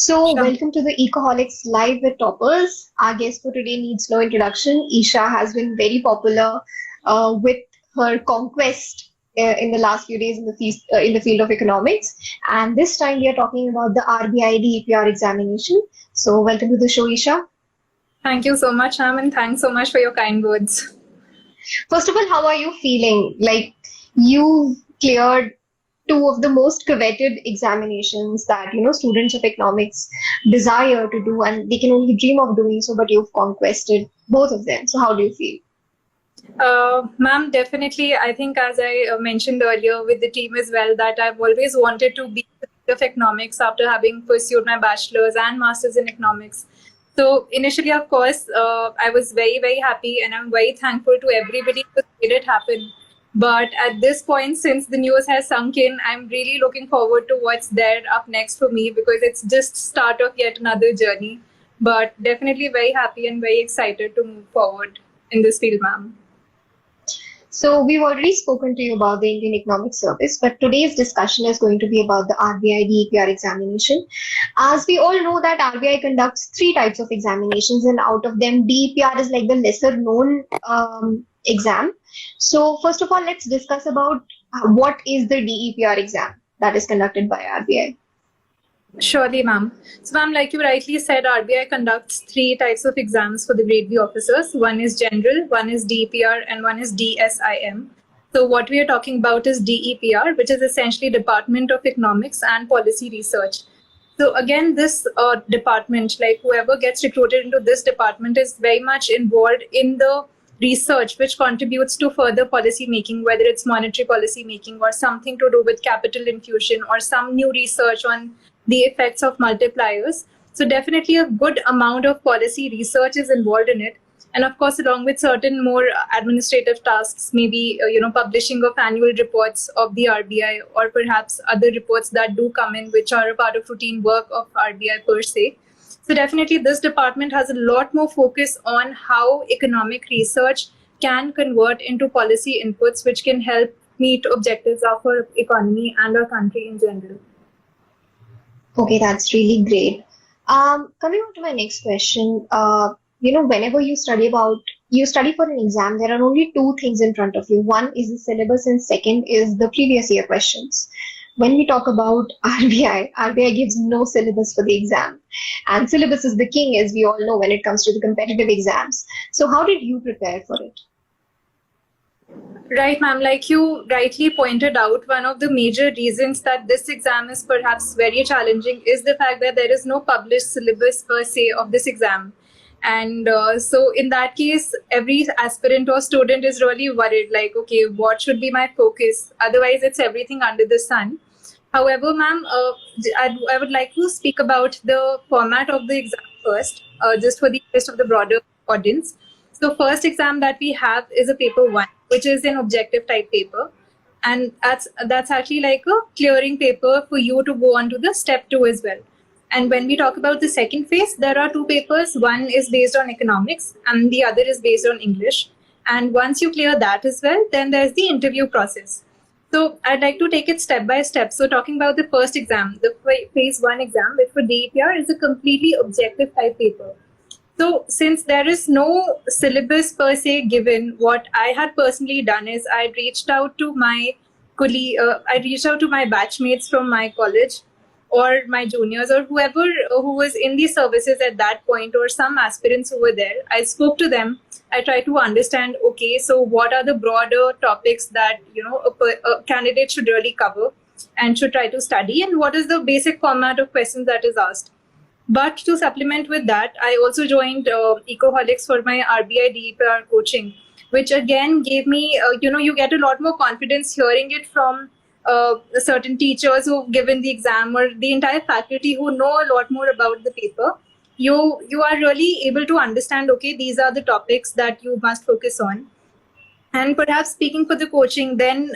Sure. Welcome to the Ecoholics Live with Toppers. Our guest for today needs no introduction. Isha has been very popular with her conquest in the last few days in the field of economics. And this time we are talking about the RBI DEPR examination. So, welcome to the show, Isha. Thank you so much, Ham, and thanks so much for your kind words. First of all, how are you feeling? Like, you cleared two of the most coveted examinations that students of economics desire to do, and they can only dream of doing so, but you've conquested both of them. So how do you feel? Ma'am, definitely, I think as I mentioned earlier with the team as well, that I've always wanted to be in the field of economics after having pursued my bachelor's and master's in economics. So initially, of course, I was very, very happy and I'm very thankful to everybody who made it happen. But at this point, since the news has sunk in, I'm really looking forward to what's there up next for me because it's just start of yet another journey. But definitely very happy and very excited to move forward in this field, ma'am. So we've already spoken to you about the Indian Economic Service, but today's discussion is going to be about the RBI DEPR examination. As we all know that RBI conducts three types of examinations, and out of them, DEPR is like the lesser known exam. So first of all, let's discuss about what is the DEPR exam that is conducted by RBI. Surely, ma'am. So, ma'am, like you rightly said, RBI conducts three types of exams for the Grade B officers. One is general, one is DEPR, and one is DSIM. So, what we are talking about is DEPR, which is essentially Department of Economics and Policy Research. So, again, this department, like whoever gets recruited into this department, is very much involved in the research which contributes to further policy making, whether it's monetary policy making or something to do with capital infusion or some new research on the effects of multipliers. So definitely a good amount of policy research is involved in it. And of course, along with certain more administrative tasks, maybe publishing of annual reports of the RBI or perhaps other reports that do come in, which are a part of routine work of RBI per se. So definitely, this department has a lot more focus on how economic research can convert into policy inputs, which can help meet objectives of our economy and our country in general. Okay, that's really great. Coming on to my next question, whenever you study for an exam, there are only two things in front of you. One is the syllabus, and second is the previous year questions. When we talk about RBI gives no syllabus for the exam, and syllabus is the king, as we all know, when it comes to the competitive exams. So, how did you prepare for it? Right, ma'am. Like you rightly pointed out, one of the major reasons that this exam is perhaps very challenging is the fact that there is no published syllabus per se of this exam. And so, in that case, every aspirant or student is really worried like, okay, what should be my focus? Otherwise, it's everything under the sun. However, ma'am, I would like to speak about the format of the exam first, just for the interest of the broader audience. So, first exam that we have is a paper one, which is an objective type paper, and that's actually like a clearing paper for you to go on to the step two as well. And when we talk about the second phase, there are two papers. One is based on economics, and the other is based on English. And once you clear that as well, then there's the interview process. So I'd like to take it step by step. So talking about the first exam, the phase one exam, which for DEPR is a completely objective type paper. So since there is no syllabus per se given, what I had personally done is I reached out to my I reached out to my batchmates from my college or my juniors or whoever who was in the services at that point or some aspirants who were there. I spoke to them. I tried to understand, okay, so what are the broader topics that a candidate should really cover and should try to study, and what is the basic format of questions that is asked. But to supplement with that, I also joined Ecoholics for my RBI DEPR coaching, which again gave me, you get a lot more confidence hearing it from certain teachers who've given the exam or the entire faculty who know a lot more about the paper. You are really able to understand, okay, these are the topics that you must focus on. And perhaps speaking for the coaching, then,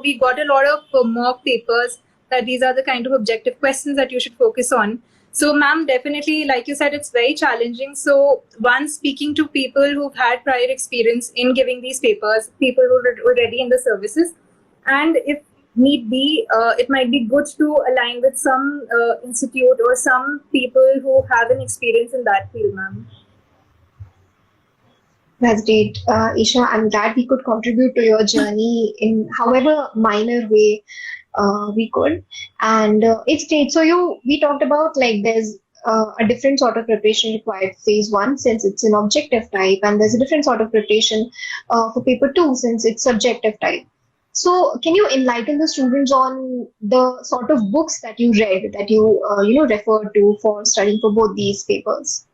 we got a lot of mock papers that these are the kind of objective questions that you should focus on. So, ma'am, definitely, like you said, it's very challenging. So, once speaking to people who've had prior experience in giving these papers, people who are already in the services, and if need be, it might be good to align with some institute or some people who have an experience in that field, ma'am. That's great, Isha. I'm glad we could contribute to your journey in however minor way we could, and it's great. So we talked about like there's a different sort of preparation required for phase one since it's an objective type, and there's a different sort of preparation for paper two since it's subjective type. So can you enlighten the students on the sort of books that you read that you refer to for studying for both these papers?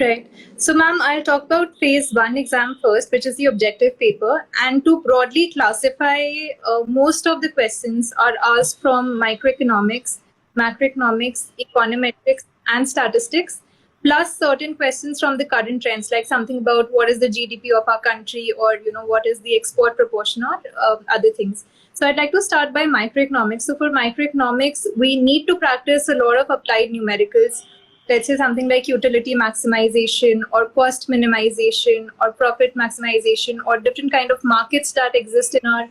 Right. So, ma'am, I'll talk about phase one exam first, which is the objective paper. And to broadly classify, most of the questions are asked from microeconomics, macroeconomics, econometrics, and statistics, plus certain questions from the current trends, like something about what is the GDP of our country, or what is the export proportion, or other things. So, I'd like to start by microeconomics. So, for microeconomics, we need to practice a lot of applied numericals. Let's say something like utility maximization or cost minimization or profit maximization or different kind of markets that exist in our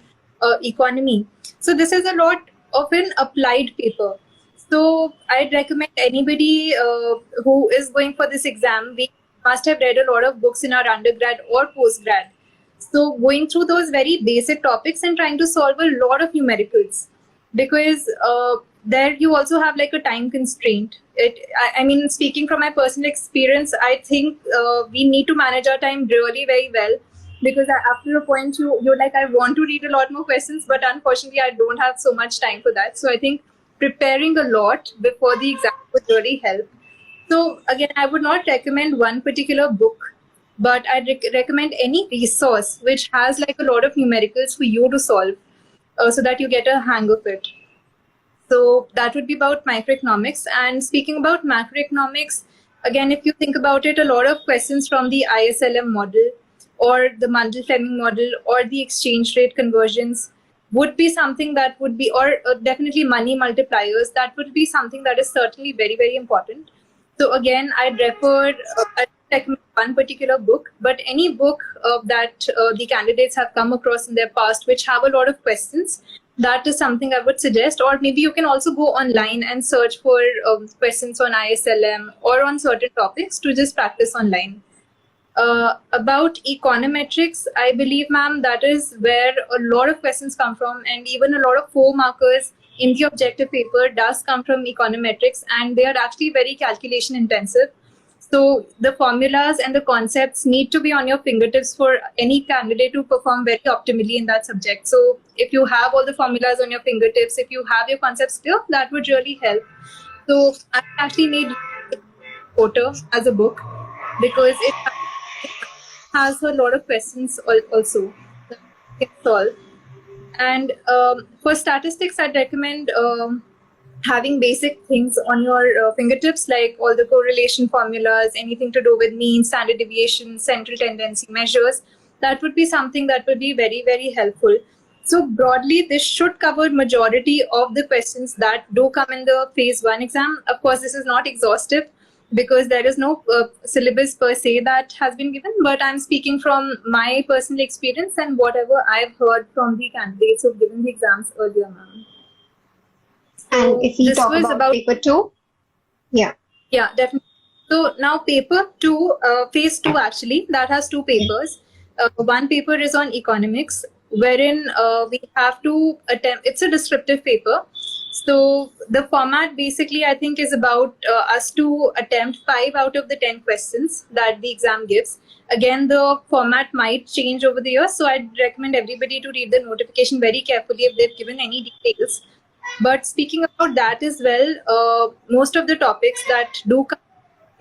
economy. So this is a lot of an applied paper. So I'd recommend anybody who is going for this exam, we must have read a lot of books in our undergrad or postgrad. So going through those very basic topics and trying to solve a lot of numericals, because there you also have like a time constraint. I mean, speaking from my personal experience, I think we need to manage our time really very well, because after a point you're like, I want to read a lot more questions, but unfortunately I don't have so much time for that. So I think preparing a lot before the exam would really help. So again, I would not recommend one particular book, but I'd recommend any resource which has like a lot of numericals for you to solve, so that you get a hang of it. So that would be about microeconomics. And speaking about macroeconomics, again, if you think about it, a lot of questions from the ISLM model or the Mundell-Fleming model or the exchange rate conversions would be something that would be, or definitely money multipliers, that would be something that is certainly very, very important. So again, I'd recommend one particular book, but any book that the candidates have come across in their past, which have a lot of questions, that is something I would suggest. Or maybe you can also go online and search for questions on ISLM or on certain topics to just practice online. About econometrics, I believe, ma'am, that is where a lot of questions come from, and even a lot of 4 markers in the objective paper does come from econometrics, and they are actually very calculation intensive. So the formulas and the concepts need to be on your fingertips for any candidate to perform very optimally in that subject. So if you have all the formulas on your fingertips, if you have your concepts clear, that would really help. So I actually made Porter as a book, because it has a lot of questions also that you can solve. And for statistics, I'd recommend having basic things on your fingertips, like all the correlation formulas, anything to do with mean, standard deviation, central tendency measures. That would be something that would be very, very helpful. So broadly, this should cover majority of the questions that do come in the phase one exam. Of course, this is not exhaustive, because there is no syllabus per se that has been given, but I'm speaking from my personal experience and whatever I've heard from the candidates who've given the exams earlier, ma'am. And if we This talk was about paper two, yeah. Yeah, definitely. So now paper two, phase two actually, that has 2 papers. One paper is on economics, wherein we have to attempt, it's a descriptive paper. So the format basically, I think, is about us to attempt 5 out of the 10 questions that the exam gives. Again, the format might change over the years, so I'd recommend everybody to read the notification very carefully if they've given any details. But speaking about that as well, most of the topics that do come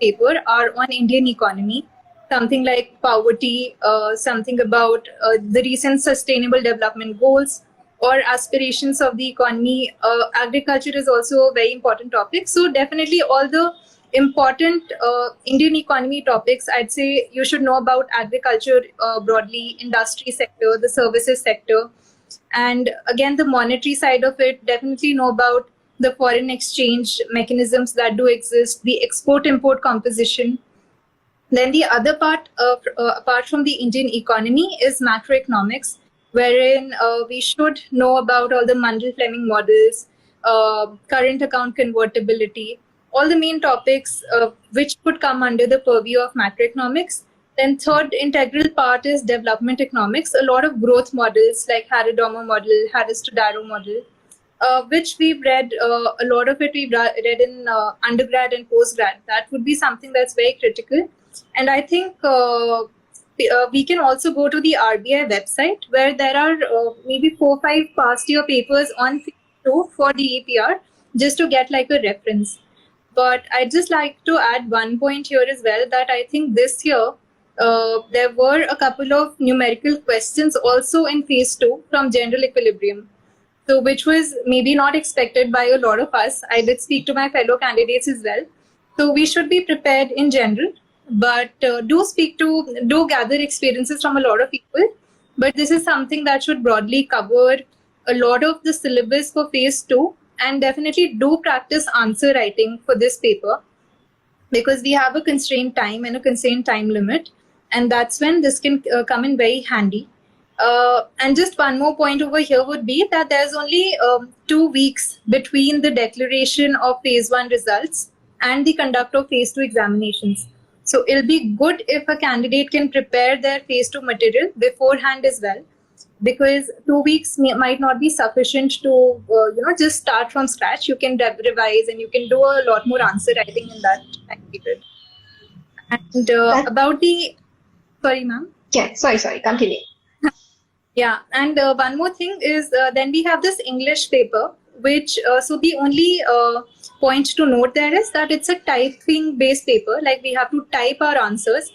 in paper are on Indian economy, something like poverty, something about the recent sustainable development goals or aspirations of the economy. Agriculture is also a very important topic. So definitely all the important Indian economy topics, I'd say you should know about agriculture broadly, industry sector, the services sector. And again, the monetary side of it, definitely know about the foreign exchange mechanisms that do exist, the export-import composition. Then the other part, apart from the Indian economy, is macroeconomics, wherein we should know about all the Mundell-Fleming models, current account convertibility, all the main topics which could come under the purview of macroeconomics. Then third integral part is development economics, a lot of growth models like Harry-Dormer model, Harris-Todaro model, which we've read, a lot of it we've read in undergrad and postgrad. That would be something that's very critical. And I think we can also go to the RBI website where there are maybe 4 or 5 past year papers on phase 2 for the EPR just to get like a reference. But I'd just like to add one point here as well, that I think this year there were a couple of numerical questions also in phase 2 from general equilibrium. So, which was maybe not expected by a lot of us. I did speak to my fellow candidates as well. So, we should be prepared in general, but do gather experiences from a lot of people. But this is something that should broadly cover a lot of the syllabus for phase 2, and definitely do practice answer writing for this paper, because we have a constrained time and a constrained time limit, and that's when this can come in very handy. And just one more point over here would be that there's only 2 weeks between the declaration of phase 1 results and the conduct of phase 2 examinations. So it'll be good if a candidate can prepare their phase 2 material beforehand as well, because 2 weeks might not be sufficient to just start from scratch. You can revise and you can do a lot more answer writing in that time period. And about the sorry, ma'am. Yeah, sorry, continue. Yeah, and one more thing is then we have this English paper, which so the only point to note there is that it's a typing based paper, like we have to type our answers.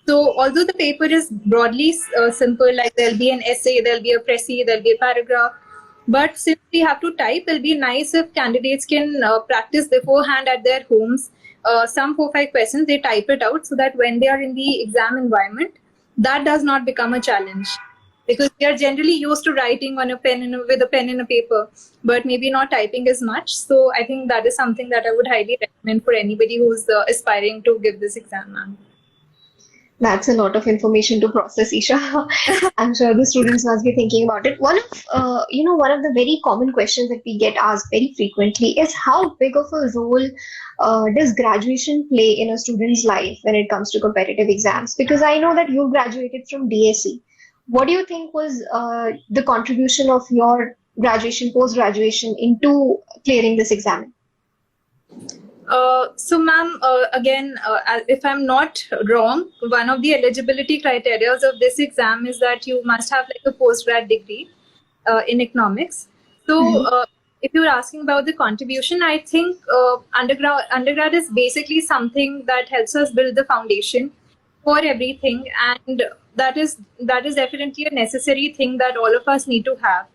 So although the paper is broadly simple, like there'll be an essay, there'll be a précis, there'll be a paragraph, but since we have to type, it'll be nice if candidates can practice beforehand at their homes. Some 4 or 5 questions, they type it out so that when they are in the exam environment, that does not become a challenge. Because we are generally used to writing on a pen with a pen and a paper, but maybe not typing as much. So I think that is something that I would highly recommend for anybody who's aspiring to give this exam, ma'am. That's a lot of information to process, Isha. I'm sure the students must be thinking about it. One of the very common questions that we get asked very frequently is how big of a role does graduation play in a student's life when it comes to competitive exams? Because I know that you graduated from DSE. What do you think was the contribution of your graduation, post-graduation into clearing this exam? So, ma'am, again, if I'm not wrong, one of the eligibility criteria of this exam is that you must have like a postgrad degree in economics. So, if you're asking about the contribution, I think undergrad is basically something that helps us build the foundation for everything, and that is definitely a necessary thing that all of us need to have.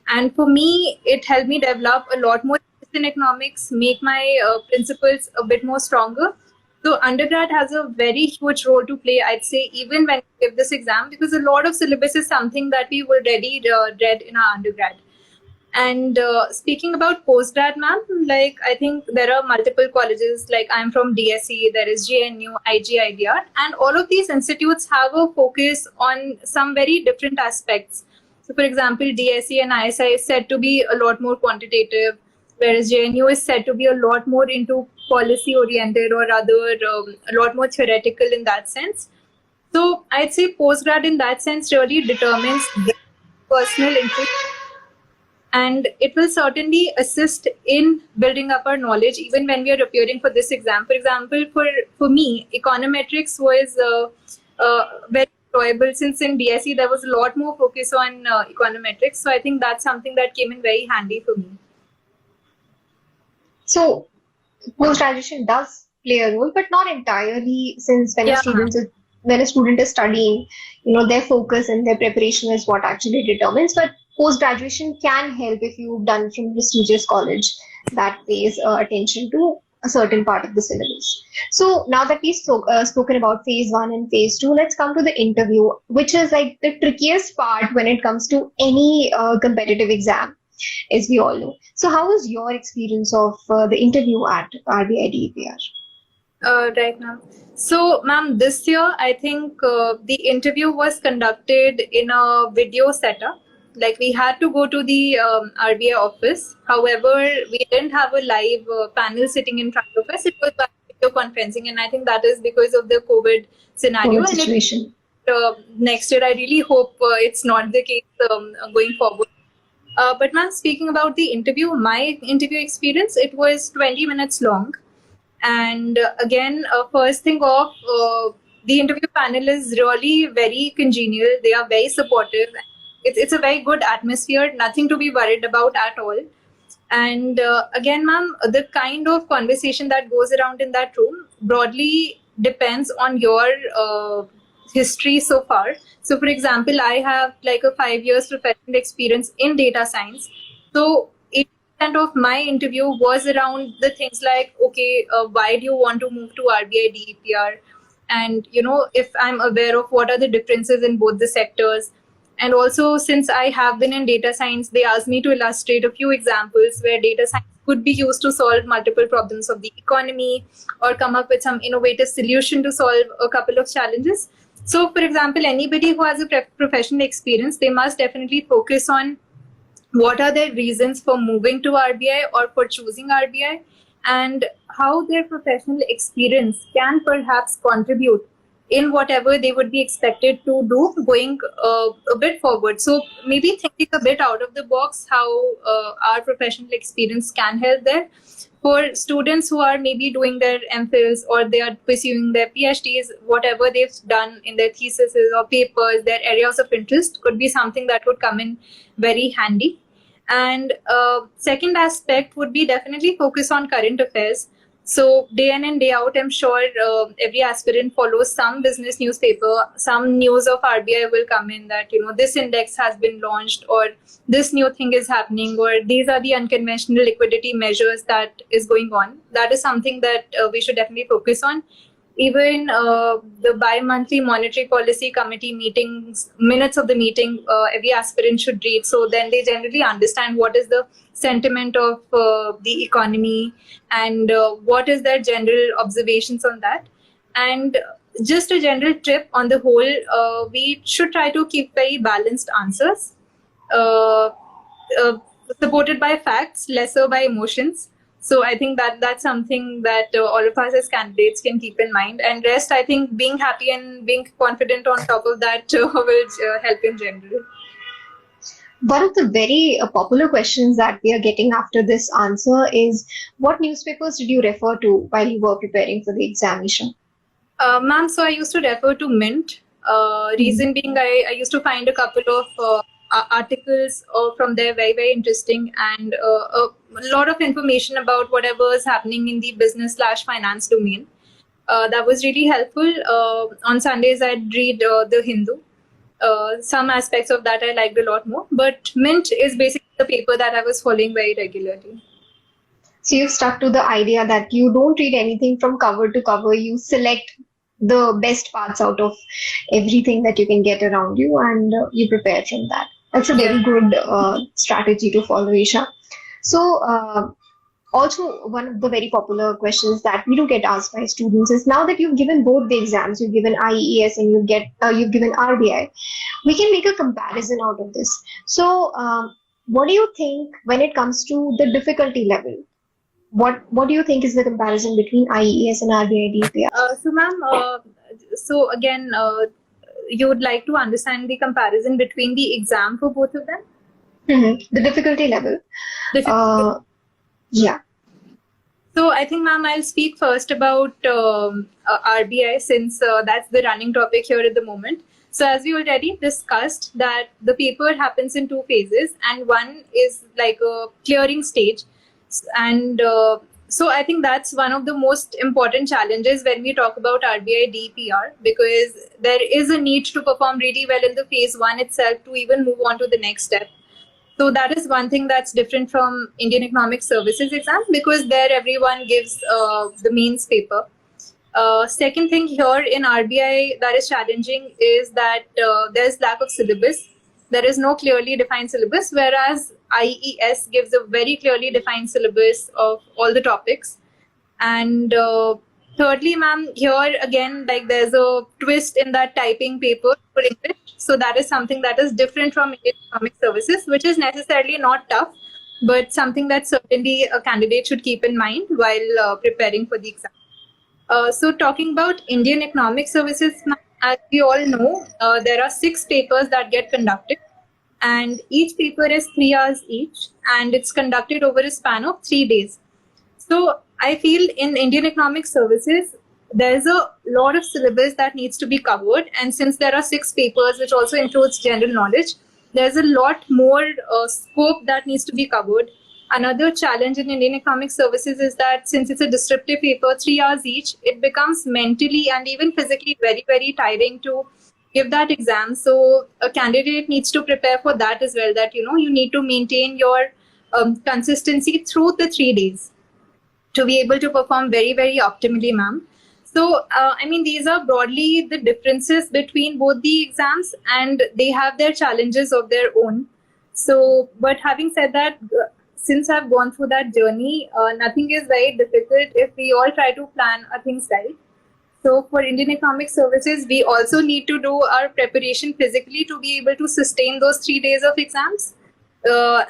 And for me, it helped me develop a lot more in economics, make my principles a bit more stronger. So undergrad has a very huge role to play, I'd say, even when we give this exam, because a lot of syllabus is something that we already read in our undergrad. And speaking about postgrad, ma'am, like I think there are multiple colleges, like I'm from DSE, there is JNU, IGIDR, and all of these institutes have a focus on some very different aspects. So for example, DSE and ISI is said to be a lot more quantitative, whereas JNU is said to be a lot more into policy oriented, or rather a lot more theoretical in that sense. So I'd say postgrad in that sense really determines personal interest, and it will certainly assist in building up our knowledge even when we are appearing for this exam. For example, for me, econometrics was very enjoyable, since in DSE there was a lot more focus on econometrics. So I think that's something that came in very handy for me. So post-graduation does play a role, but not entirely, since when a student is studying, their focus and their preparation is what actually determines. But post-graduation can help if you've done from a prestigious college that pays attention to a certain part of the syllabus. So now that we've spoken about phase 1 and phase 2, let's come to the interview, which is like the trickiest part when it comes to any competitive exam, as we all know. So how was your experience of the interview at RBI DEPR? Right now. So, ma'am, this year, I think the interview was conducted in a video setup. like we had to go to the RBI office. However, we didn't have a live panel sitting in front of us. It was by video conferencing, and I think that is because of the COVID scenario. COVID And situation. next year, I really hope it's not the case going forward. But ma'am, speaking about the interview, my interview experience, it was 20 minutes long. And again, first thing off, the interview panel is really very congenial. They are very supportive. It's a very good atmosphere, nothing to be worried about at all. And again, ma'am, the kind of conversation that goes around in that room broadly depends on your history so far. So, for example, I have like a 5 years professional experience in data science. So, 80% of my interview was around the things like, okay, why do you want to move to RBI DEPR? And, you know, if I'm aware of what are the differences in both the sectors. And also, since I have been in data science, they asked me to illustrate a few examples where data science could be used to solve multiple problems of the economy or come up with some innovative solution to solve a couple of challenges. So, for example, anybody who has a professional experience, they must definitely focus on what are their reasons for moving to RBI or for choosing RBI, and how their professional experience can perhaps contribute in whatever they would be expected to do going a bit forward. So maybe thinking a bit out of the box how our professional experience can help there. For students who are maybe doing their MPhils or they are pursuing their PhDs, whatever they've done in their theses or papers, their areas of interest could be something that would come in very handy. And second aspect would be definitely focus on current affairs. So day in and day out, I'm sure every aspirant follows some business newspaper, some news of RBI will come in that, you know, this index has been launched or this new thing is happening or these are the unconventional liquidity measures that is going on. That is something that we should definitely focus on. Even the bi-monthly monetary policy committee meetings, minutes of the meeting, every aspirant should read. So then they generally understand what is the sentiment of the economy and what is their general observations on that. And just a general tip on the whole, we should try to keep very balanced answers, uh, uh, supported by facts, lesser by emotions. So I think that that's something that all of us as candidates can keep in mind. And rest, I think being happy and being confident on top of that will help in general. One of the very popular questions that we are getting after this answer is what newspapers did you refer to while you were preparing for the examination? Ma'am, so I used to refer to Mint. Reason being, I used to find a couple of articles from there very, very interesting and a lot of information about whatever is happening in the business/finance domain. That was really helpful. On Sundays, I'd read The Hindu. Some aspects of that I liked a lot more, but Mint is basically the paper that I was following very regularly. So you've stuck to the idea that you don't read anything from cover to cover. You select the best parts out of everything that you can get around you and you prepare from that. That's a very good strategy to follow, Isha. So, also, one of the very popular questions that we do get asked by students is now that you've given both the exams, you've given IES and you've given RBI, we can make a comparison out of this. So, what do you think when it comes to the difficulty level? What do you think is the comparison between IES and RBI DPR? So, ma'am, so again, you would like to understand the comparison between the exam for both of them? The difficulty level. Yeah. So I think, ma'am, I'll speak first about RBI since that's the running topic here at the moment. So as we already discussed that the paper happens in two phases and one is like a clearing stage. And so I think that's one of the most important challenges when we talk about RBI DPR because there is a need to perform really well in the phase one itself to even move on to the next step. So that is one thing that's different from Indian Economic Services exam because there everyone gives the mains paper. Second thing here in RBI that is challenging is that there's lack of syllabus. There is no clearly defined syllabus, whereas IES gives a very clearly defined syllabus of all the topics. And Thirdly, ma'am, here again, like there's a twist in that typing paper for English. So that is something that is different from Indian economic services, which is necessarily not tough, but something that certainly a candidate should keep in mind while preparing for the exam. So talking about Indian economic services, ma'am, as we all know, there are 6 papers that get conducted, and each paper is 3 hours each, and it's conducted over a span of 3 days. So I feel in Indian economic services, there's a lot of syllabus that needs to be covered. And since there are 6 papers, which also includes general knowledge, there's a lot more scope that needs to be covered. Another challenge in Indian economic services is that since it's a descriptive paper, 3 hours each, it becomes mentally and even physically very, very tiring to give that exam. So a candidate needs to prepare for that as well, that, you need to maintain your consistency through the 3 days to be able to perform very, very optimally, ma'am. So, I mean, these are broadly the differences between both the exams, and they have their challenges of their own. So, but having said that, since I've gone through that journey, nothing is very difficult if we all try to plan our things right. So, for Indian Economic Services, we also need to do our preparation physically to be able to sustain those 3 days of exams.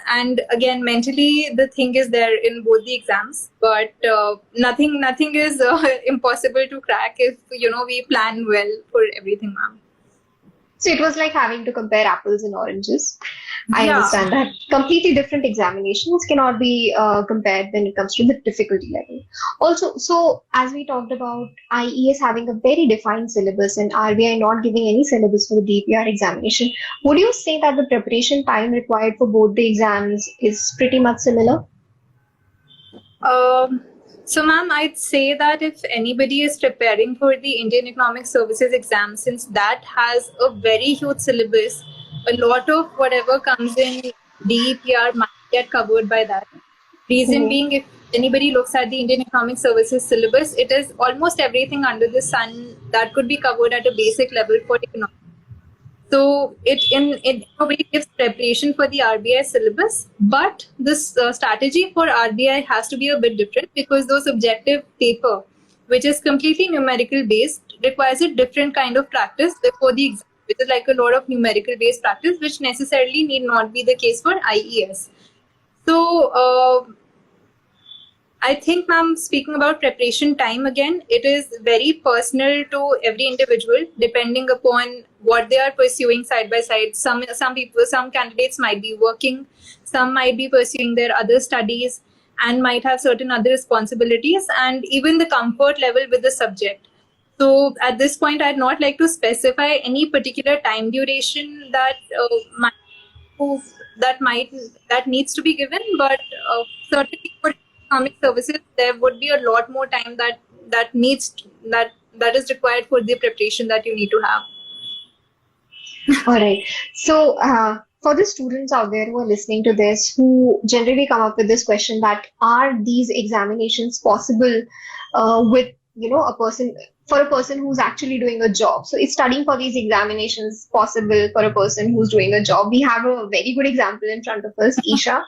And again, mentally, the thing is there in both the exams, but nothing is impossible to crack if we plan well for everything, ma'am. So it was like having to compare apples and oranges. I Yeah. understand that. Completely different examinations cannot be compared when it comes to the difficulty level. Also, so as we talked about IES having a very defined syllabus and RBI not giving any syllabus for the DPR examination, would you say that the preparation time required for both the exams is pretty much similar? Um, so, ma'am, I'd say that if anybody is preparing for the Indian Economic Services exam, since that has a very huge syllabus, a lot of whatever comes in DEPR might get covered by that. Reason Mhm. being, if anybody looks at the Indian Economic Services syllabus, it is almost everything under the sun that could be covered at a basic level for economics. So it nobody gives preparation for the RBI syllabus, but this strategy for RBI has to be a bit different because those objective paper, which is completely numerical based, requires a different kind of practice before the exam, which is like a lot of numerical based practice, which necessarily need not be the case for IES. So I think, ma'am, speaking about preparation time again, it is very personal to every individual, depending upon what they are pursuing side by side. Some people, some candidates might be working, some might be pursuing their other studies, and might have certain other responsibilities, and even the comfort level with the subject. So at this point, I'd not like to specify any particular time duration that might that needs to be given, but certainly for economic services, there would be a lot more time that needs that is required for the preparation that you need to have. All right. So, for the students out there who are listening to this, who generally come up with this question that are these examinations possible with, a person, for a person who's actually doing a job? So, is studying for these examinations possible for a person who's doing a job? We have a very good example in front of us, Isha,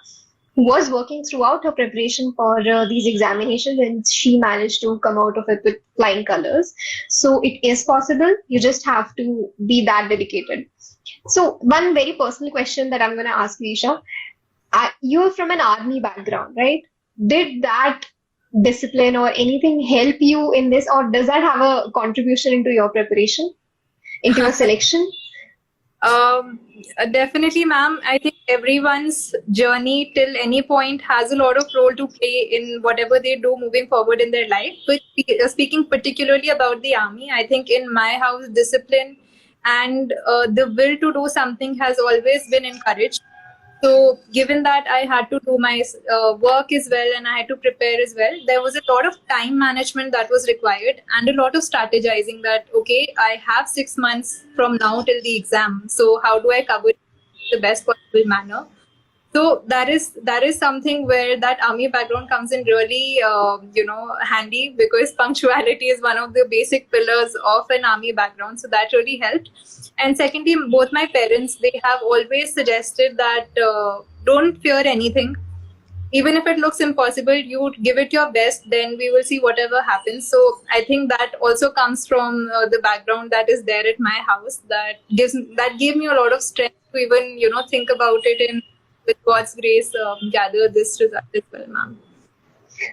who was working throughout her preparation for these examinations, and she managed to come out of it with flying colors. So it is possible. You just have to be that dedicated. So one very personal question that I'm going to ask you, Isha, you're from an army background, right? Did that discipline or anything help you in this, or does that have a contribution into your preparation, into your selection? Um, Definitely, ma'am. I think everyone's journey till any point has a lot of role to play in whatever they do moving forward in their life. But speaking particularly about the army, I think in my house, discipline and the will to do something has always been encouraged. So, given that I had to do my work as well and I had to prepare as well, there was a lot of time management that was required and a lot of strategizing that, okay, I have 6 months from now till the exam. So, how do I cover it in the best possible manner? So that is something where that army background comes in really handy, because punctuality is one of the basic pillars of an army background. So that really helped. And secondly, both my parents, they have always suggested that don't fear anything. even if it looks impossible, you give it your best, then we will see whatever happens. So I think that also comes from the background that is there at my house, that gave me a lot of strength to even think about it, and with God's grace gather this result as well, ma'am.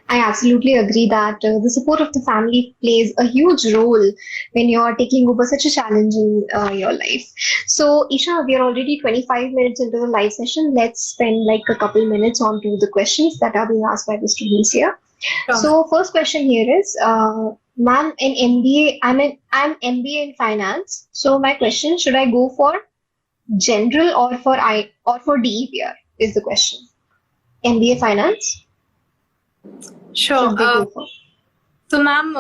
I absolutely agree that the support of the family plays a huge role when you are taking over such a challenge in your life. So, Isha, we are already 25 minutes into the live session. Let's spend like a couple minutes on to the questions that are being asked by the students here. Sure, ma'am. So, first question here is, ma'am, in MBA, I'm MBA in finance. So, my question: should I go for general or for DEPR? Is the question. MBA finance Sure. should they go for? So, ma'am,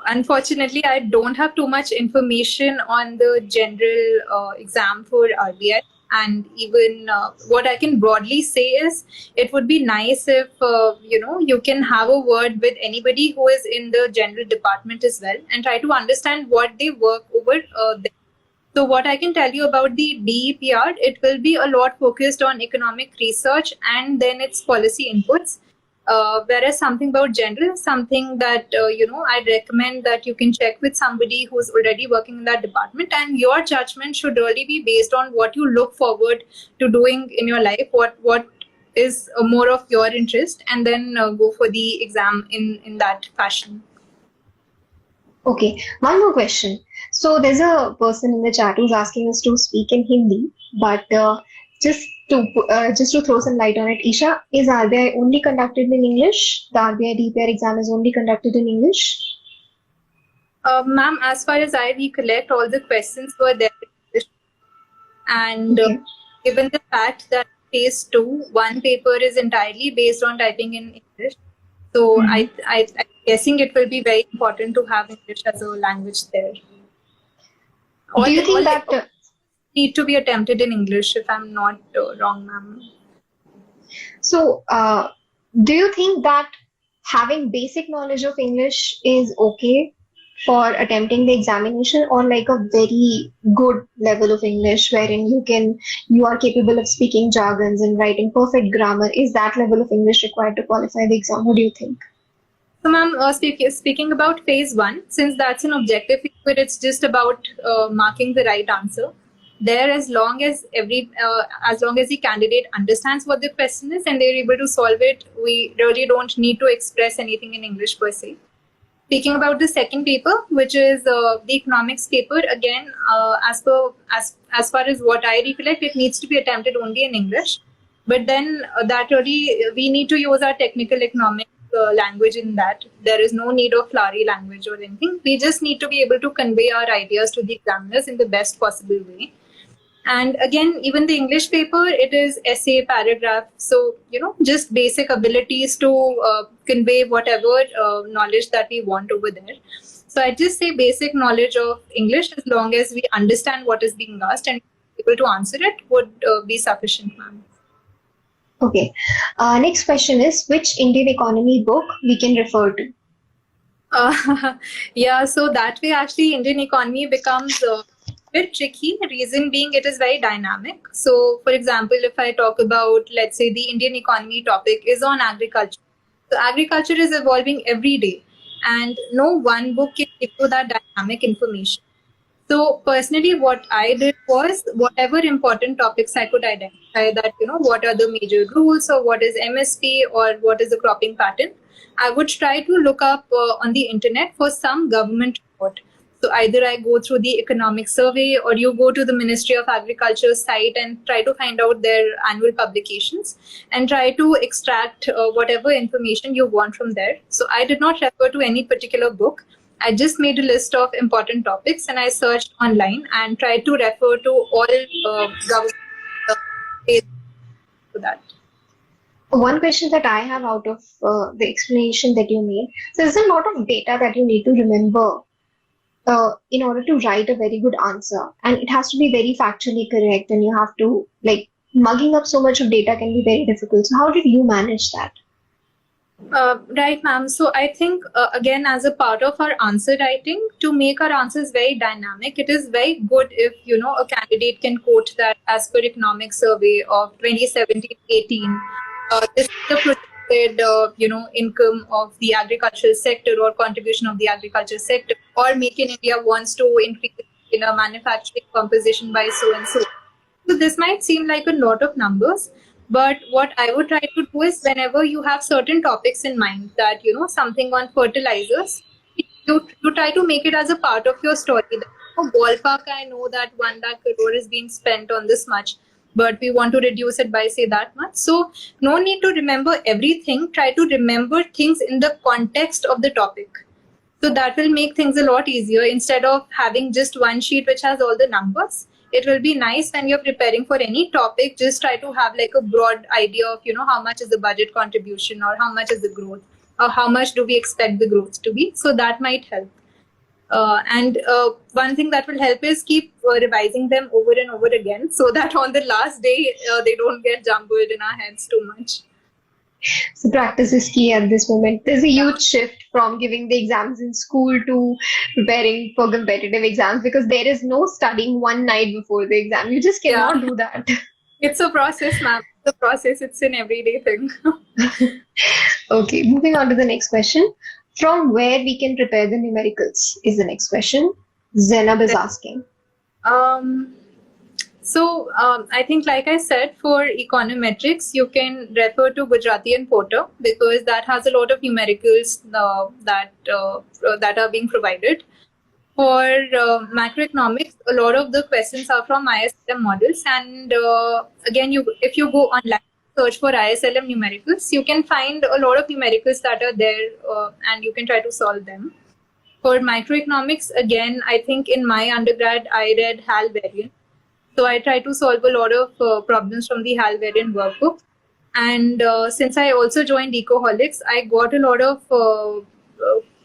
unfortunately, I don't have too much information on the general exam for RBI. And even what I can broadly say is, it would be nice if you can have a word with anybody who is in the general department as well, and try to understand what they work over there. So what I can tell you about the DEPR, it will be a lot focused on economic research and then its policy inputs. Whereas something about general, something that I recommend that you can check with somebody who's already working in that department, and your judgment should really be based on what you look forward to doing in your life, what is more of your interest, and then go for the exam in that fashion. Okay, one more question. So there's a person in the chat who's asking us to speak in Hindi, but just just to throw some light on it, Isha, is RBI only conducted in English? The RBI DPR exam is only conducted in English? Ma'am, as far as I recollect, all the questions were there in English. And Okay. given the fact that phase 2, one paper is entirely based on typing in English, so I'm guessing it will be very important to have English as a language there. Do you think All that need to be attempted in English, if I'm not wrong, ma'am. so do you think that having basic knowledge of English is okay for attempting the examination, or like a very good level of English wherein you are capable of speaking jargons and writing perfect grammar? Is that level of English required to qualify the exam? What do you think? So, ma'am, speaking about phase 1, since that's an objective paper, it's just about marking the right answer. There, as long as the candidate understands what the question is and they're able to solve it, we really don't need to express anything in English per se. Speaking about the second paper, which is the economics paper, again, as far as what I recollect, it needs to be attempted only in English. But then that really we need to use our technical economics language in that. There is no need of flowery language or anything. We just need to be able to convey our ideas to the examiners in the best possible way. And again, even the English paper, it is essay, paragraph. So, just basic abilities to convey whatever knowledge that we want over there. So I just say basic knowledge of English, as long as we understand what is being asked and able to answer it, would be sufficient, ma'am. Okay. Next question is, which Indian economy book we can refer to? Yeah, so that way actually Indian economy becomes a bit tricky. Reason being, it is very dynamic. So, for example, if I talk about, let's say, the Indian economy topic is on agriculture. So, agriculture is evolving every day, and no one book can give you that dynamic information. So personally, what I did was whatever important topics I could identify, that what are the major rules, or what is MSP, or what is the cropping pattern, I would try to look up on the internet for some government report. So either I go through the economic survey, or you go to the Ministry of Agriculture site and try to find out their annual publications and try to extract whatever information you want from there. So I did not refer to any particular book. I just made a list of important topics and I searched online and tried to refer to all government pages for that. One question that I have out of the explanation that you made, so there's a lot of data that you need to remember in order to write a very good answer, and it has to be very factually correct, and you have to like mugging up so much of data can be very difficult. So how did you manage that? Right, ma'am. So I think, again, as a part of our answer writing, to make our answers very dynamic, it is very good if, a candidate can quote that as per economic survey of 2017-18. This is the project income of the agricultural sector or contribution of the agriculture sector, or Make in India wants to increase in a manufacturing composition by so and so. So this might seem like a lot of numbers, but what I would try to do is whenever you have certain topics in mind that, something on fertilizers, you try to make it as a part of your story. That, ballpark, I know that 1 lakh crore is being spent on this much, but we want to reduce it by say that much. So no need to remember everything. Try to remember things in the context of the topic. So that will make things a lot easier instead of having just one sheet which has all the numbers. It will be nice when you're preparing for any topic, just try to have like a broad idea of, how much is the budget contribution or how much is the growth or how much do we expect the growth to be. So that might help. And one thing that will help is keep revising them over and over again so that on the last day, they don't get jumbled in our heads too much. So practice is key at this moment. There's a huge shift from giving the exams in school to preparing for competitive exams because there is no studying one night before the exam. You just cannot do that. It's a process, ma'am. It's a process. It's an everyday thing. Okay, moving on to the next question. From where we can prepare the numericals is the next question. Zainab is asking. I think, like I said, for econometrics, you can refer to Gujarati and Porter because that has a lot of numericals that are being provided. For macroeconomics, a lot of the questions are from ISLM models, and again, if you go online, search for ISLM numericals, you can find a lot of numericals that are there, and you can try to solve them. For microeconomics, again, I think in my undergrad, I read HAL variant. So I try to solve a lot of problems from the HAL variant workbook. And since I also joined Ecoholics, I got a lot of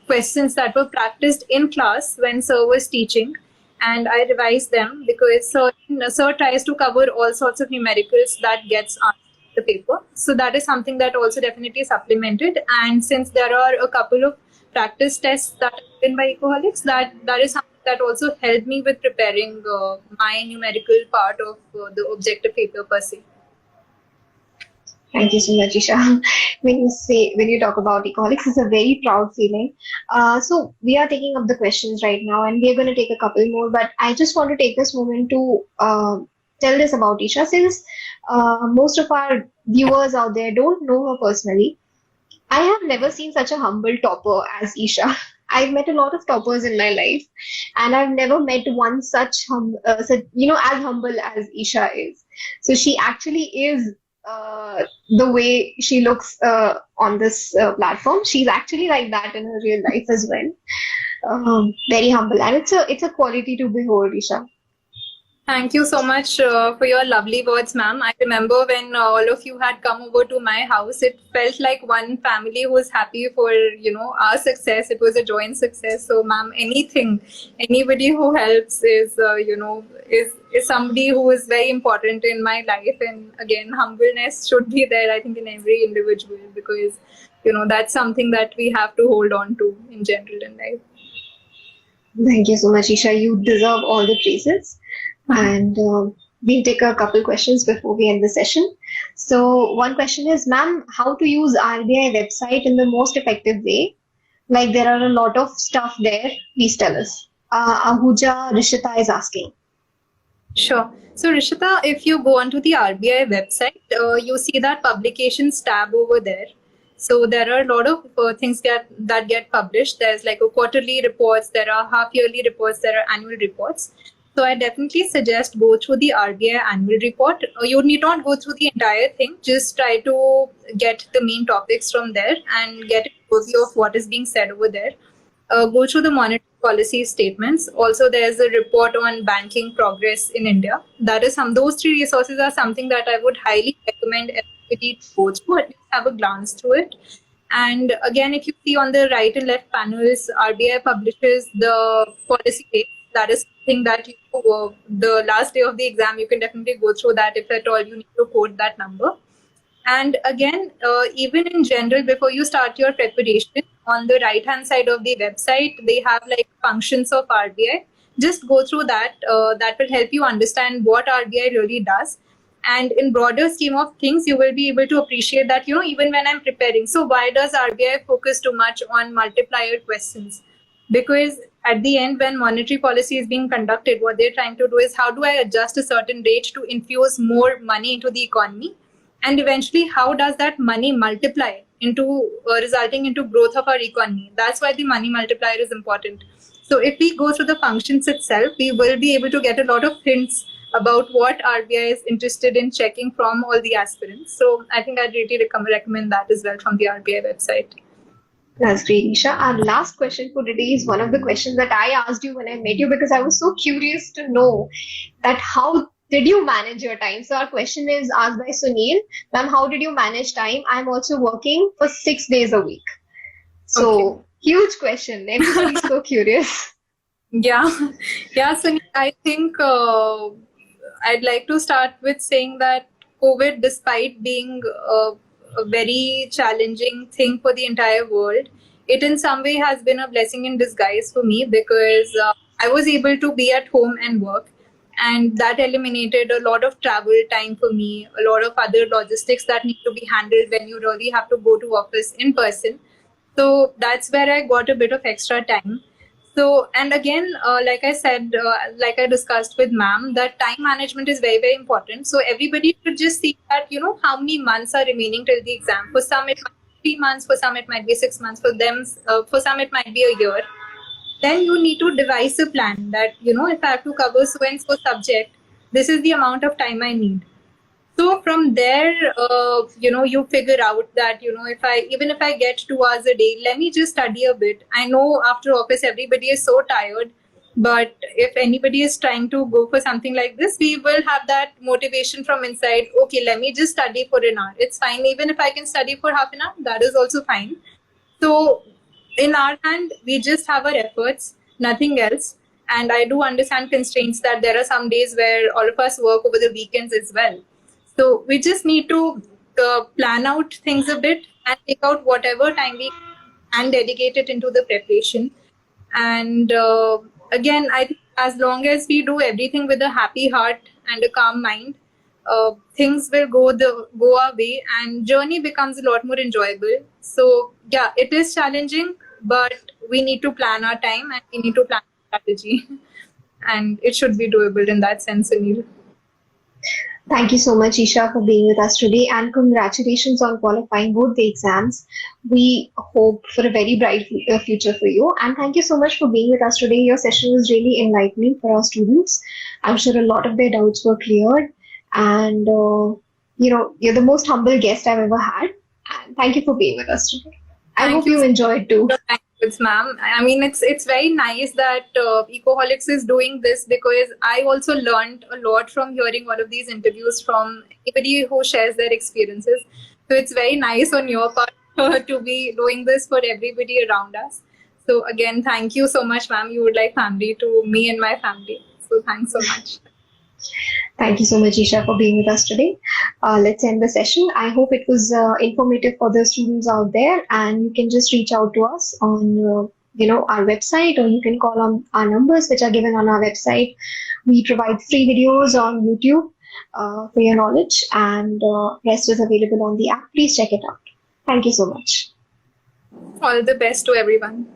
questions that were practiced in class when sir was teaching. And I revised them because sir tries to cover all sorts of numericals that gets asked in the paper. So that is something that also definitely supplemented. And since there are a couple of practice tests that are given by Ecoholics, that is something that also helped me with preparing my numerical part of the objective paper per se. Thank you so much, Isha. When you talk about Ecoholics, it's a very proud feeling. So we are taking up the questions right now, and we are going to take a couple more. But I just want to take this moment to tell this about Isha, since most of our viewers out there don't know her personally. I have never seen such a humble topper as Isha. I've met a lot of toppers in my life, and I've never met one as humble as Isha is. So she actually is the way she looks on this platform. She's actually like that in her real life as well. Very humble, and it's a quality to behold, Isha. Thank you so much for your lovely words, ma'am. I remember when all of you had come over to my house, it felt like one family who was happy for, our success. It was a joint success. So, ma'am, anybody who helps is somebody who is very important in my life. And again, humbleness should be there, I think, in every individual because, that's something that we have to hold on to in general in life. Thank you so much, Isha. You deserve all the praises. And we'll take a couple questions before we end the session. So one question is, ma'am, how to use RBI website in the most effective way? Like there are a lot of stuff there. Please tell us. Ahuja Rishita is asking. Sure. So Rishita, if you go onto the RBI website, you see that publications tab over there. So there are a lot of things that get published. There's like a quarterly reports, there are half-yearly reports, there are annual reports. So I definitely suggest go through the RBI annual report. You need not go through the entire thing. Just try to get the main topics from there and get an overview of what is being said over there. Go through the monetary policy statements. Also, there's a report on banking progress in India. Those three resources are something that I would highly recommend everybody to go through, at least have a glance through it. And again, if you see on the right and left panels, RBI publishes the policy dates. That is something that the last day of the exam, you can definitely go through that if at all you need to quote that number. And again, even in general, before you start your preparation, on the right-hand side of the website, they have like functions of RBI. Just go through that. That will help you understand what RBI really does. And in broader scheme of things, you will be able to appreciate that, even when I'm preparing, so why does RBI focus too much on multiplier questions? Because at the end, when monetary policy is being conducted, what they're trying to do is, how do I adjust a certain rate to infuse more money into the economy? And eventually, how does that money multiply into resulting into growth of our economy? That's why the money multiplier is important. So if we go through the functions itself, we will be able to get a lot of hints about what RBI is interested in checking from all the aspirants. So I think I'd really recommend that as well from the RBI website. That's great, Isha. Our last question for today is one of the questions that I asked you when I met you because I was so curious to know that how did you manage your time? So our question is asked by Sunil. Ma'am, how did you manage time? I'm also working for 6 days a week. So Okay. huge question. Everybody's so curious. Yeah, yeah. So I think I'd like to start with saying that COVID, despite being a very challenging thing for the entire world, it in some way has been a blessing in disguise for me, because I was able to be at home and work. And that eliminated a lot of travel time for me, a lot of other logistics that need to be handled when you really have to go to office in person. So that's where I got a bit of extra time. So, and again, like I said, like I discussed with ma'am, that time management is very, very important. So everybody should just see that, how many months are remaining till the exam. For some, it might be 3 months. For some, it might be 6 months. For them, for some, it might be a year. Then you need to devise a plan that, if I have to cover so and so subject, this is the amount of time I need. So from there, you figure out that, even if I get 2 hours a day, let me just study a bit. I know after office, everybody is so tired, but if anybody is trying to go for something like this, we will have that motivation from inside. Okay, let me just study for an hour. It's fine. Even if I can study for half an hour, that is also fine. So in our hand, we just have our efforts, nothing else. And I do understand constraints that there are some days where all of us work over the weekends as well. So we just need to plan out things a bit and take out whatever time we can dedicate it into the preparation. And again, I think as long as we do everything with a happy heart and a calm mind, things will go our way, and journey becomes a lot more enjoyable. So yeah, it is challenging, but we need to plan our time and we need to plan strategy, and it should be doable in that sense, Sunil. Thank you so much, Isha, for being with us today, and congratulations on qualifying both the exams. We hope for a very bright future for you. And thank you so much for being with us today. Your session was really enlightening for our students. I'm sure a lot of their doubts were cleared. And, you're the most humble guest I've ever had. And thank you for being with us today. I Thank hope you you so enjoyed too. much, thanks, ma'am. I mean, it's very nice that Ecoholics is doing this, because I also learned a lot from hearing all of these interviews from anybody who shares their experiences. So it's very nice on your part to be doing this for everybody around us. So again, thank you so much, ma'am. You would like family to me and my family. So thanks so much. Thank you so much, Isha, for being with us today. Let's end the session. I hope it was informative for the students out there, and you can just reach out to us on, our website, or you can call on our numbers, which are given on our website. We provide free videos on YouTube for your knowledge, and rest is available on the app. Please check it out. Thank you so much. All the best to everyone.